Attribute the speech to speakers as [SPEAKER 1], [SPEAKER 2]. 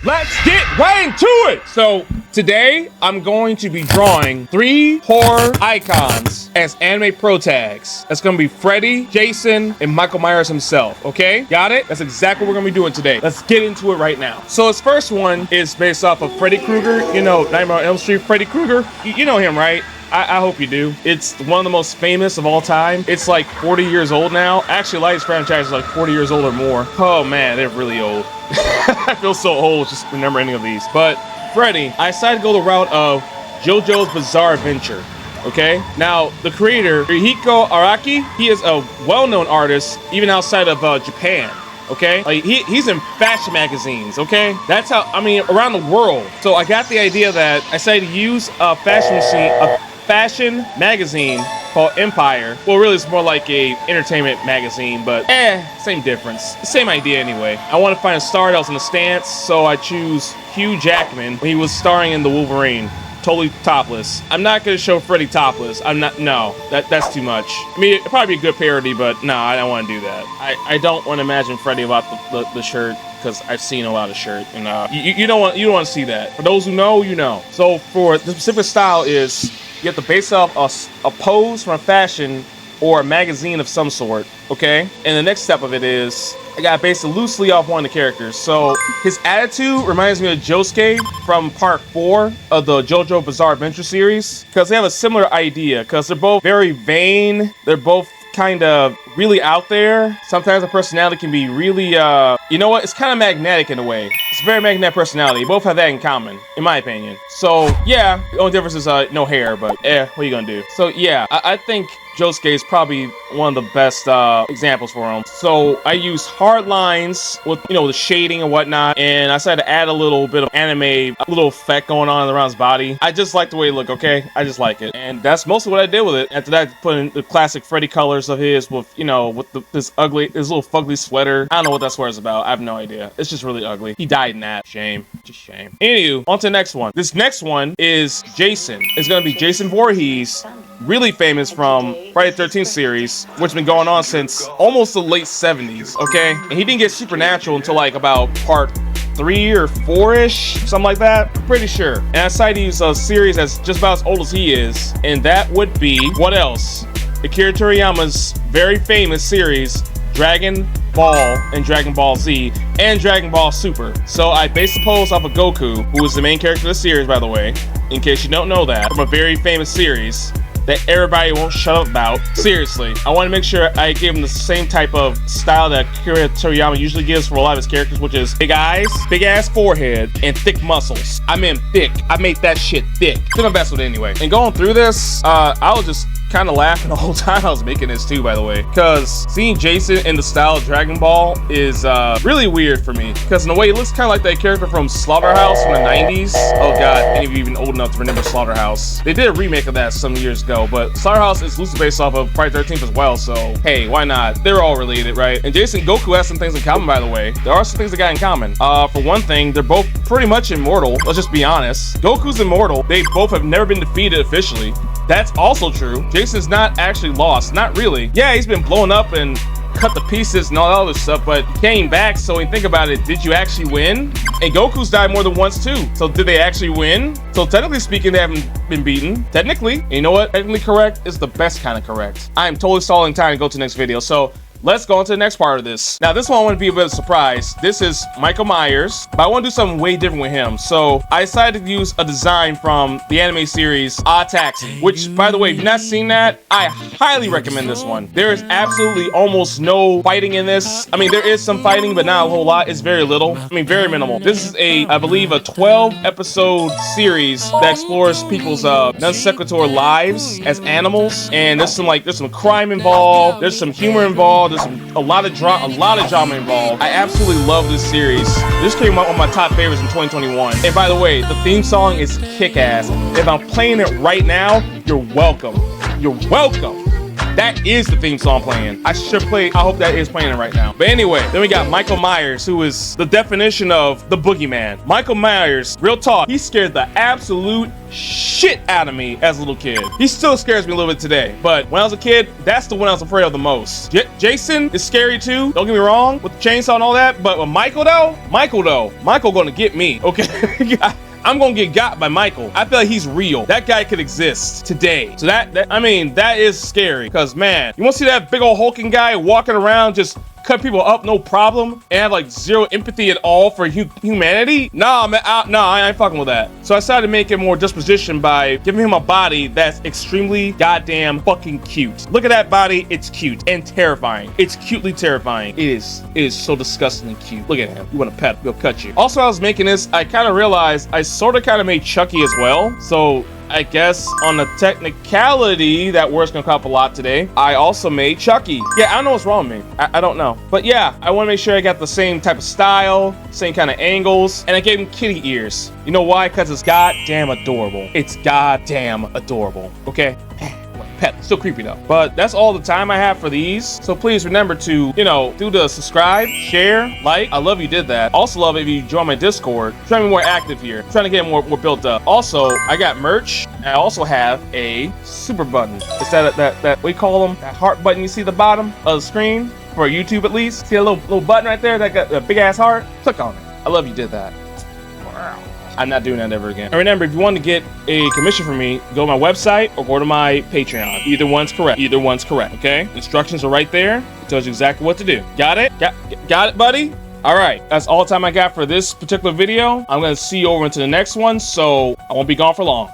[SPEAKER 1] let's get right into it. So today I'm going to be drawing 3 horror icons as anime pro tags. That's gonna be Freddy, Jason, and Michael Myers himself, okay? Got it? That's exactly what we're gonna be doing today. Let's get into it right now. So this first one is based off of Freddy Krueger, you know, Nightmare on Elm Street, Freddy Krueger. You know him, right? I hope you do. It's one of the most famous of all time. It's like 40 years old now. Actually, Light's franchise is like 40 years old or more. Oh man, they're really old. I feel so old just remembering any of these. But Freddy, I decided to go the route of JoJo's Bizarre Adventure. Okay, now the creator, Rihiko Araki, he is a well-known artist even outside of Japan. Okay, like he's in fashion magazines. Okay, that's how, I mean, around the world. So I got the idea that I decided to use a fashion magazine called Empire. Well, really it's more like a entertainment magazine, but same difference, same idea anyway. I want to find a star that was in the stance, so I choose Hugh Jackman when he was starring in The Wolverine, totally topless. I'm not gonna show Freddy topless. I'm not, no, that's too much. I mean, it'd probably be a good parody, but no, I don't want to do that. I don't want to imagine Freddy without the shirt, because I've seen a lot of shirt, and you don't want to see that. For those who know, you know. So for the specific style is, you have to base off a pose from a fashion or a magazine of some sort, okay? And the next step of it is, I got based loosely off one of the characters. So his attitude reminds me of Josuke from part 4 of the JoJo Bizarre Adventure series, because they have a similar idea, because they're both very vain, they're both kind of really out there. Sometimes a personality can be really, you know what? It's kind of magnetic in a way. It's a very magnetic personality. Both have that in common, in my opinion. So yeah, the only difference is no hair, but what are you gonna do? So yeah, I think Josuke is probably one of the best examples for him. So I use hard lines with, you know, the shading and whatnot, and I decided to add a little bit of anime, a little effect going on around his body. I just like the way it look, okay? I just like it. And that's mostly what I did with it. After that, put in the classic Freddy colors of his with, you know, with this little fugly sweater. I don't know what that sweater's about. I have no idea. It's just really ugly. He died in that. Shame. Just shame. Anywho, on to the next one. This next one is Jason. It's gonna be Jason Voorhees, really famous from Friday the 13th series, which has been going on since almost the late 70s, okay? And he didn't get Supernatural until like about part 3 or 4-ish, something like that. Pretty sure. And I decided to use a series that's just about as old as he is, and that would be, what else? Akira Toriyama's very famous series, Dragon Ball and Dragon Ball Z and Dragon Ball Super. So I based the pose off of Goku, who is the main character of the series, by the way, in case you don't know that, from a very famous series that everybody won't shut up about. Seriously, I want to make sure I give him the same type of style that Akira Toriyama usually gives for a lot of his characters, which is big eyes, big ass forehead, and thick muscles. I mean thick. I made that shit thick. Did my best with it anyway. And going through this, I was just kind of laughing the whole time I was making this too, by the way, because seeing Jason in the style of Dragon Ball is really weird for me, because in a way it looks kind of like that character from Slaughterhouse from the 90s. Oh god, any of you even old enough to remember Slaughterhouse? They did a remake of that some years ago, but Slaughterhouse is loosely based off of Friday the 13th as well, so hey, why not? They're all related, right? And Jason and Goku have some things in common, by the way. There are some things they got in common. For one thing, they're both pretty much immortal. Let's just be honest. Goku's immortal. They both have never been defeated officially. That's also true. Jason's not actually lost. Not really. Yeah, he's been blown up and cut to pieces and all that other stuff, but he came back. So when you think about it, did you actually win? And Goku's died more than once too. So did they actually win? So technically speaking, they haven't been beaten. Technically. And you know what? Technically correct is the best kind of correct. I'm totally stalling time to go to the next video. So let's go on to the next part of this. Now, this one I want to be a bit of a surprise. This is Michael Myers, but I want to do something way different with him. So I decided to use a design from the anime series Odd Taxi, which, by the way, if you've not seen that, I highly recommend this one. There is absolutely almost no fighting in this. I mean, there is some fighting, but not a whole lot. It's very little. I mean, very minimal. This is I believe, a 12-episode series that explores people's non sequitur lives as animals. And there's some crime involved. There's some humor involved. There's a lot of drama involved. I absolutely love this series. This came out one of my top favorites in 2021. And by the way, the theme song is kick-ass. If I'm playing it right now, you're welcome. You're welcome. That is the theme song playing. I should play. I hope that is playing right now. But anyway, then we got Michael Myers, who is the definition of the boogeyman. Michael Myers, real talk, he scared the absolute shit out of me as a little kid. He still scares me a little bit today. But when I was a kid, that's the one I was afraid of the most. Jason is scary too. Don't get me wrong with the chainsaw and all that. But with Michael gonna get me. Okay. I'm gonna get got by Michael. I feel like he's real. That guy could exist today. So I mean, that is scary. Because man, you want to see that big old hulking guy walking around just cut people up no problem and have like zero empathy at all for humanity? Nah, man, I ain't fucking with that. So I decided to make it more disposition by giving him a body that's extremely goddamn fucking cute. Look at that body. It's cute and terrifying. It's cutely terrifying. It is so disgustingly cute. Look at him. You want to pet, he'll cut you. Also, I was making this, I kind of realized I sort of kind of made Chucky as well. So I guess on the technicality, that word's gonna come up a lot today. I also made Chucky. Yeah, I don't know what's wrong with me. I don't know. But yeah, I want to make sure I got the same type of style, same kind of angles, and I gave him kitty ears. You know why? Because it's goddamn adorable. It's goddamn adorable. Okay? Pet. Still creepy though. But that's all the time I have for these. So please remember to, you know, do the subscribe, share, like. I love you did that. Also love if you join my Discord. I'm trying to be more active here. I'm trying to get more built up. Also, I got merch. I also have a super button. It's that we call them that heart button you see at the bottom of the screen for YouTube at least. See a little button right there that got a big ass heart? Click on it. I love you did that. I'm not doing that ever again. And remember, if you want to get a commission from me, go to my website or go to my Patreon. Either one's correct. Either one's correct, okay? Instructions are right there. It tells you exactly what to do. Got it? Got it, buddy? All right, that's all the time I got for this particular video. I'm going to see you over into the next one, so I won't be gone for long.